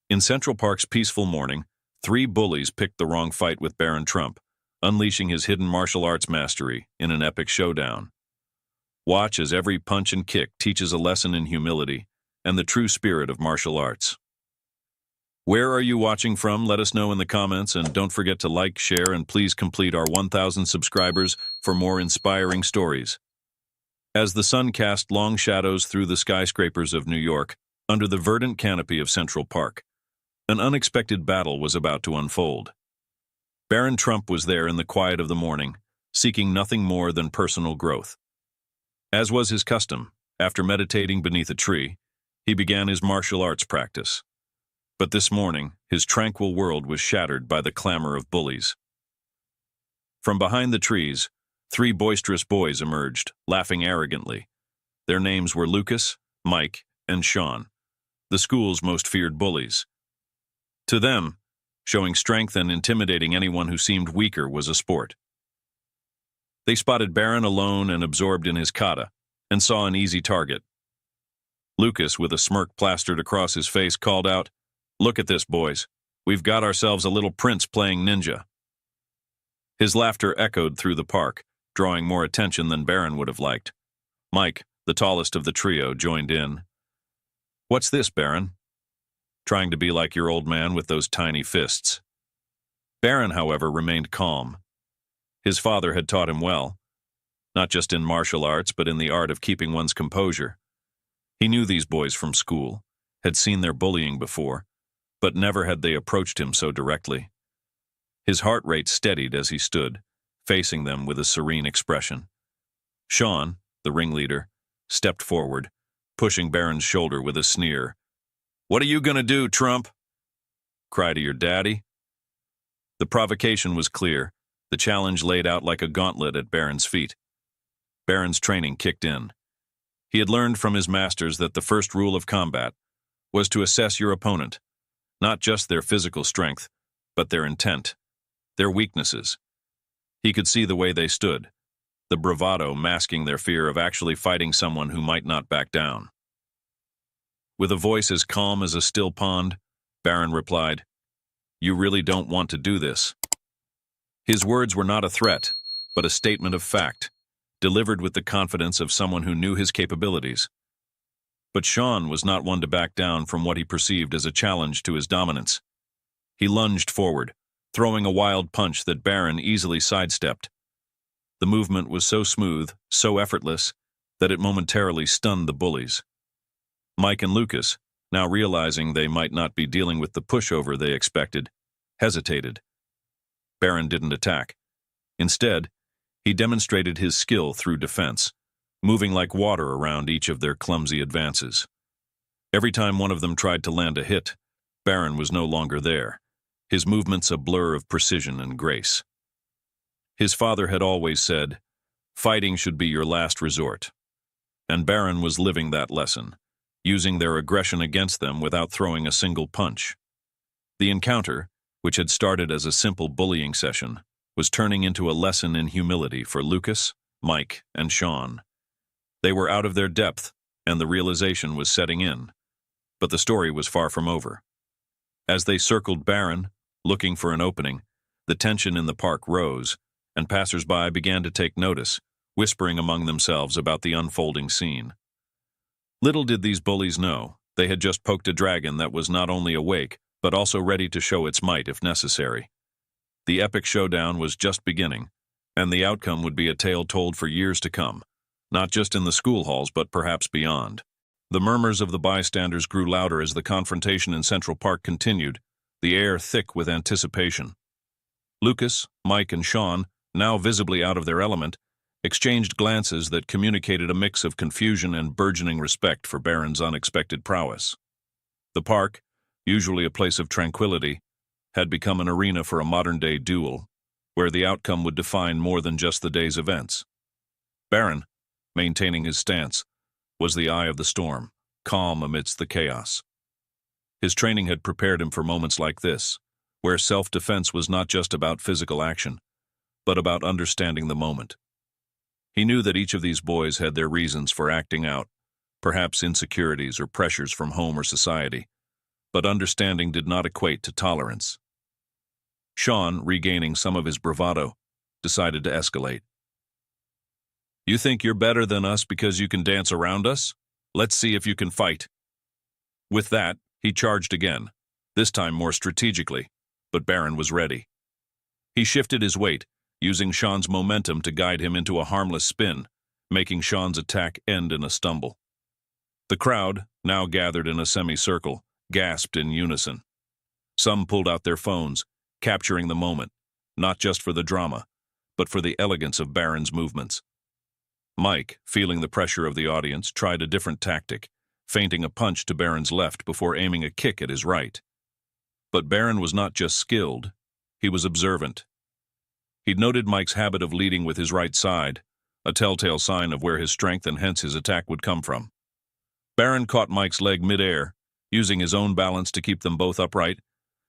In Central Park's peaceful morning, three bullies picked the wrong fight with Barron Trump, unleashing his hidden martial arts mastery in an epic showdown. Watch as every punch and kick teaches a lesson in humility and the true spirit of martial arts. Where are you watching from? Let us know in the comments, and don't forget to like, share, and please complete our 1,000 subscribers for more inspiring stories. As the sun cast long shadows through the skyscrapers of New York, under the verdant canopy of Central Park, an unexpected battle was about to unfold. Barron Trump was there in the quiet of the morning, seeking nothing more than personal growth. As was his custom, after meditating beneath a tree, he began his martial arts practice. But this morning, his tranquil world was shattered by the clamor of bullies. From behind the trees, three boisterous boys emerged, laughing arrogantly. Their names were Lucas, Mike, and Sean, the school's most feared bullies. To them, showing strength and intimidating anyone who seemed weaker was a sport. They spotted Barron alone and absorbed in his kata, and saw an easy target. Lucas, with a smirk plastered across his face, called out, "Look at this, boys. We've got ourselves a little prince playing ninja." His laughter echoed through the park, drawing more attention than Barron would have liked. Mike, the tallest of the trio, joined in. "What's this, Barron? Trying to be like your old man with those tiny fists?" Barron, however, remained calm. His father had taught him well, not just in martial arts, but in the art of keeping one's composure. He knew these boys from school, had seen their bullying before, but never had they approached him so directly. His heart rate steadied as he stood, facing them with a serene expression. Sean, the ringleader, stepped forward, pushing Barron's shoulder with a sneer. "What are you gonna do, Trump? Cry to your daddy?" The provocation was clear, the challenge laid out like a gauntlet at Barron's feet. Barron's training kicked in. He had learned from his masters that the first rule of combat was to assess your opponent, not just their physical strength, but their intent, their weaknesses. He could see the way they stood, the bravado masking their fear of actually fighting someone who might not back down. With a voice as calm as a still pond, Barron replied, "You really don't want to do this." His words were not a threat, but a statement of fact, delivered with the confidence of someone who knew his capabilities. But Sean was not one to back down from what he perceived as a challenge to his dominance. He lunged forward, throwing a wild punch that Barron easily sidestepped. The movement was so smooth, so effortless, that it momentarily stunned the bullies. Mike and Lucas, now realizing they might not be dealing with the pushover they expected, hesitated. Barron didn't attack. Instead, he demonstrated his skill through defense, moving like water around each of their clumsy advances. Every time one of them tried to land a hit, Barron was no longer there, his movements a blur of precision and grace. His father had always said, "Fighting should be your last resort," and Barron was living that lesson, using their aggression against them without throwing a single punch. The encounter, which had started as a simple bullying session, was turning into a lesson in humility for Lucas, Mike, and Sean. They were out of their depth, and the realization was setting in. But the story was far from over. As they circled Barron, looking for an opening, the tension in the park rose, and passers-by began to take notice, whispering among themselves about the unfolding scene. Little did these bullies know, they had just poked a dragon that was not only awake, but also ready to show its might if necessary. The epic showdown was just beginning, and the outcome would be a tale told for years to come, not just in the school halls but perhaps beyond. The murmurs of the bystanders grew louder as the confrontation in Central Park continued, the air thick with anticipation. Lucas, Mike, and Sean, now visibly out of their element, exchanged glances that communicated a mix of confusion and burgeoning respect for Barron's unexpected prowess. The park, usually a place of tranquility, had become an arena for a modern-day duel, where the outcome would define more than just the day's events. Barron, maintaining his stance, was the eye of the storm, calm amidst the chaos. His training had prepared him for moments like this, where self-defense was not just about physical action, but about understanding the moment. He knew that each of these boys had their reasons for acting out, perhaps insecurities or pressures from home or society. but understanding did not equate to tolerance. Sean, regaining some of his bravado, decided to escalate. "You think you're better than us because you can dance around us? Let's see if you can fight." With that, he charged again, this time more strategically, but Barron was ready. He shifted his weight, using Sean's momentum to guide him into a harmless spin, making Sean's attack end in a stumble. The crowd, now gathered in a semicircle, gasped in unison. Some pulled out their phones, capturing the moment, not just for the drama, but for the elegance of Barron's movements. Mike, feeling the pressure of the audience, tried a different tactic, feinting a punch to Barron's left before aiming a kick at his right. But Barron was not just skilled, he was observant. He'd noted Mike's habit of leading with his right side, a telltale sign of where his strength and hence his attack would come from. Barron caught Mike's leg mid-air, using his own balance to keep them both upright,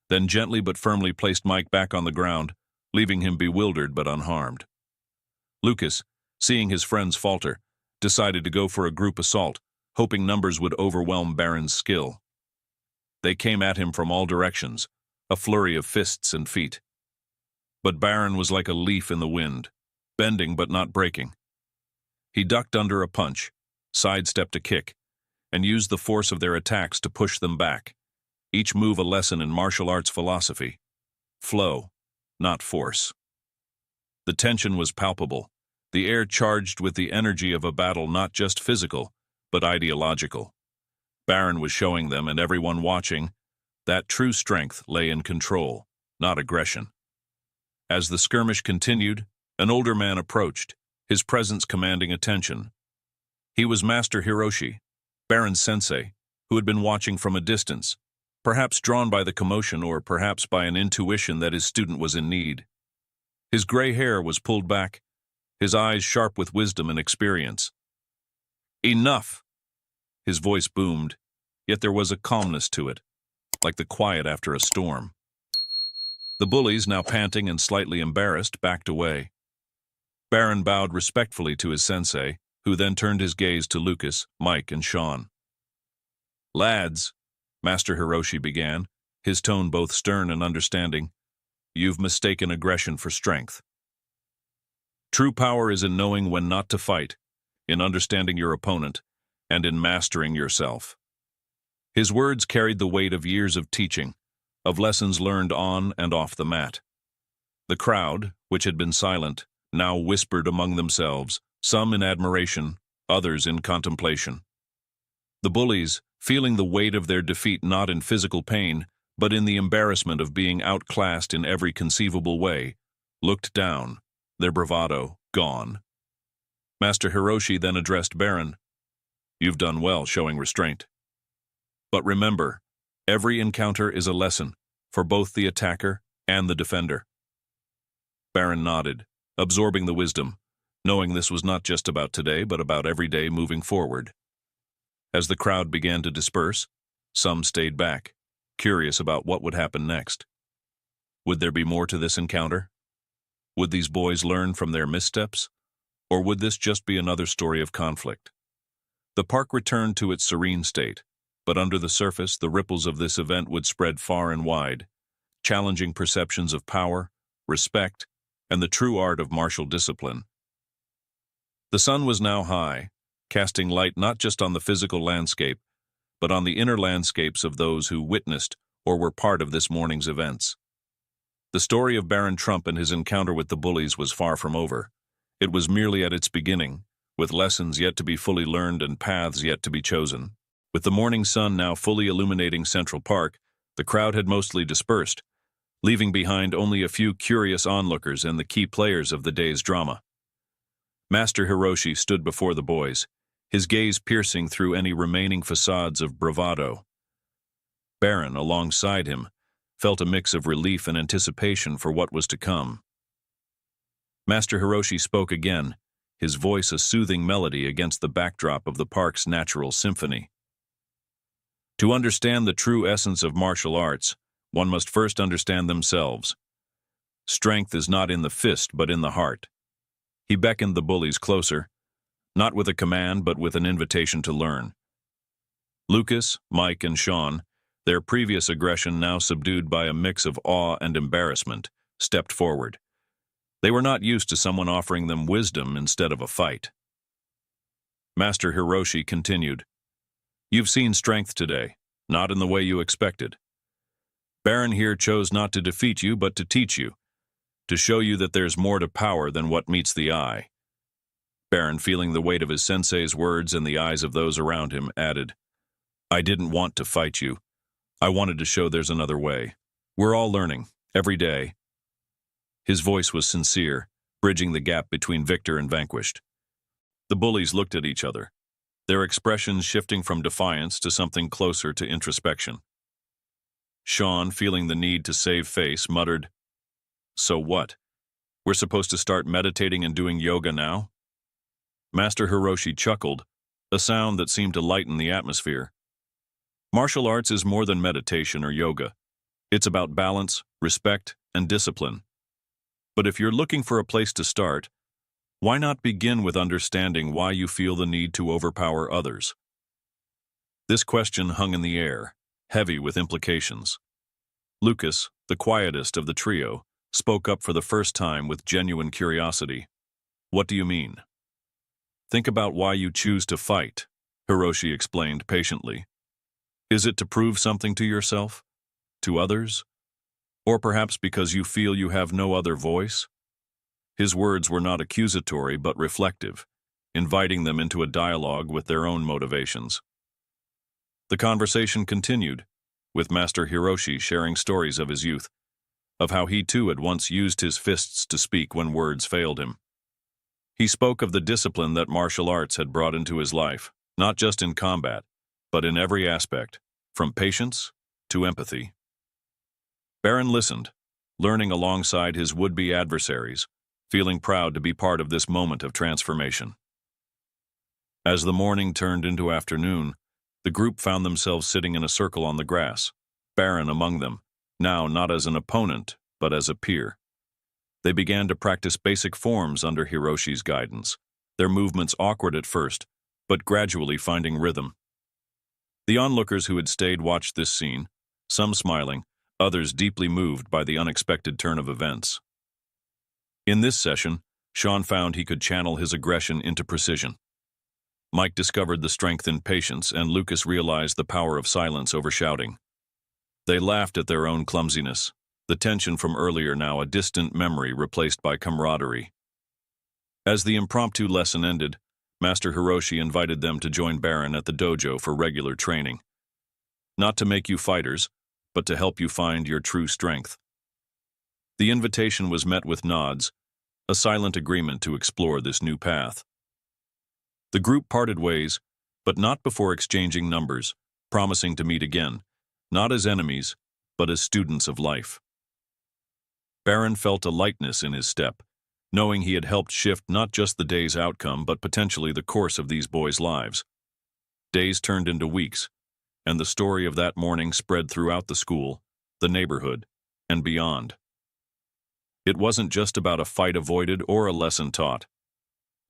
then gently but firmly placed Mike back on the ground, leaving him bewildered but unharmed. Lucas, seeing his friends falter, decided to go for a group assault, hoping numbers would overwhelm Barron's skill. They came at him from all directions, a flurry of fists and feet. But Barron was like a leaf in the wind, bending but not breaking. He ducked under a punch, sidestepped a kick, and used the force of their attacks to push them back, each move a lesson in martial arts philosophy. Flow, not force. The tension was palpable, the air charged with the energy of a battle not just physical, but ideological. Barron was showing them, and everyone watching, that true strength lay in control, not aggression. As the skirmish continued, an older man approached, his presence commanding attention. He was Master Hiroshi, Barron's sensei, who had been watching from a distance, perhaps drawn by the commotion or perhaps by an intuition that his student was in need. His gray hair was pulled back, his eyes sharp with wisdom and experience. "Enough!" His voice boomed, yet there was a calmness to it, like the quiet after a storm. The bullies, now panting and slightly embarrassed, backed away. Barron bowed respectfully to his sensei, who then turned his gaze to Lucas, Mike, and Sean. "Lads," Master Hiroshi began, his tone both stern and understanding, "you've mistaken aggression for strength. True power is in knowing when not to fight, in understanding your opponent, and in mastering yourself." His words carried the weight of years of teaching, of lessons learned on and off the mat. The crowd, which had been silent, now whispered among themselves, some in admiration, others in contemplation. The bullies, feeling the weight of their defeat not in physical pain, but in the embarrassment of being outclassed in every conceivable way, looked down, their bravado gone. Master Hiroshi then addressed Barron. "You've done well showing restraint. But remember, every encounter is a lesson, for both the attacker and the defender." Barron nodded, absorbing the wisdom, knowing this was not just about today, but about every day moving forward. As the crowd began to disperse, some stayed back, curious about what would happen next. Would there be more to this encounter? Would these boys learn from their missteps? Or would this just be another story of conflict? The park returned to its serene state, but under the surface, the ripples of this event would spread far and wide, challenging perceptions of power, respect, and the true art of martial discipline. The sun was now high, casting light not just on the physical landscape, but on the inner landscapes of those who witnessed or were part of this morning's events. The story of Barron Trump and his encounter with the bullies was far from over. It was merely at its beginning, with lessons yet to be fully learned and paths yet to be chosen. With the morning sun now fully illuminating Central Park, the crowd had mostly dispersed, leaving behind only a few curious onlookers and the key players of the day's drama. Master Hiroshi stood before the boys, his gaze piercing through any remaining facades of bravado. Barron, alongside him, felt a mix of relief and anticipation for what was to come. Master Hiroshi spoke again, his voice a soothing melody against the backdrop of the park's natural symphony. To understand the true essence of martial arts, one must first understand themselves. Strength is not in the fist, but in the heart. He beckoned the bullies closer, not with a command, but with an invitation to learn. Lucas, Mike, and Sean, Their previous aggression, now subdued by a mix of awe and embarrassment, stepped forward. They were not used to someone offering them wisdom instead of a fight. Master Hiroshi continued, "You've seen strength today, not in the way you expected. Barron here chose not to defeat you, but to teach you, to show you that there's more to power than what meets the eye." Barron, feeling the weight of his sensei's words and the eyes of those around him, added, "I didn't want to fight you. I wanted to show there's another way. We're all learning, every day." His voice was sincere, bridging the gap between victor and vanquished. The bullies looked at each other, their expressions shifting from defiance to something closer to introspection. Sean, feeling the need to save face, muttered, "So what? We're supposed to start meditating and doing yoga now?" Master Hiroshi chuckled, a sound that seemed to lighten the atmosphere. "Martial arts is more than meditation or yoga. It's about balance, respect, and discipline. But if you're looking for a place to start, why not begin with understanding why you feel the need to overpower others?" This question hung in the air, heavy with implications. Lucas, the quietest of the trio, spoke up for the first time with genuine curiosity. "What do you mean?" "Think about why you choose to fight," Hiroshi explained patiently. "Is it to prove something to yourself? To others? Or perhaps because you feel you have no other voice?" His words were not accusatory but reflective, inviting them into a dialogue with their own motivations. The conversation continued, with Master Hiroshi sharing stories of his youth, of how he too had once used his fists to speak when words failed him. He spoke of the discipline that martial arts had brought into his life, not just in combat, but in every aspect, from patience to empathy. Barron listened, learning alongside his would-be adversaries, feeling proud to be part of this moment of transformation. As the morning turned into afternoon, the group found themselves sitting in a circle on the grass, Barron among them, now not as an opponent, but as a peer. They began to practice basic forms under Hiroshi's guidance, their movements awkward at first, but gradually finding rhythm. The onlookers who had stayed watched this scene, some smiling, others deeply moved by the unexpected turn of events. In this session, Sean found he could channel his aggression into precision. Mike discovered the strength in patience, and Lucas realized the power of silence over shouting. They laughed at their own clumsiness, the tension from earlier now a distant memory replaced by camaraderie. As the impromptu lesson ended, Master Hiroshi invited them to join Barron at the dojo for regular training. Not to make you fighters, but to help you find your true strength. The invitation was met with nods, a silent agreement to explore this new path. The group parted ways, but not before exchanging numbers, promising to meet again, not as enemies, but as students of life. Barron felt a lightness in his step, knowing he had helped shift not just the day's outcome, but potentially the course of these boys' lives. Days turned into weeks, and the story of that morning spread throughout the school, the neighborhood, and beyond. It wasn't just about a fight avoided or a lesson taught.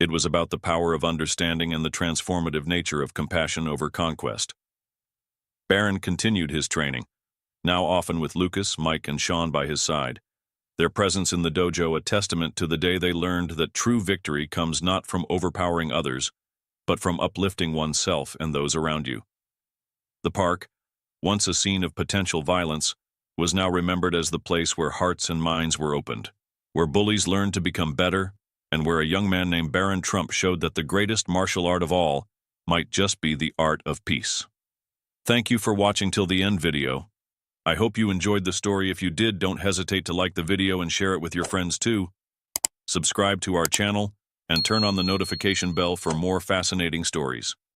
It was about the power of understanding and the transformative nature of compassion over conquest. Barron continued his training, now often with Lucas, Mike, and Sean by his side, their presence in the dojo a testament to the day they learned that true victory comes not from overpowering others, but from uplifting oneself and those around you. The park, once a scene of potential violence, was now remembered as the place where hearts and minds were opened, where bullies learned to become better, and where a young man named Barron Trump showed that the greatest martial art of all might just be the art of peace. Thank you for watching till the end video. I hope you enjoyed the story. If you did, don't hesitate to like the video and share it with your friends too. Subscribe to our channel and turn on the notification bell for more fascinating stories.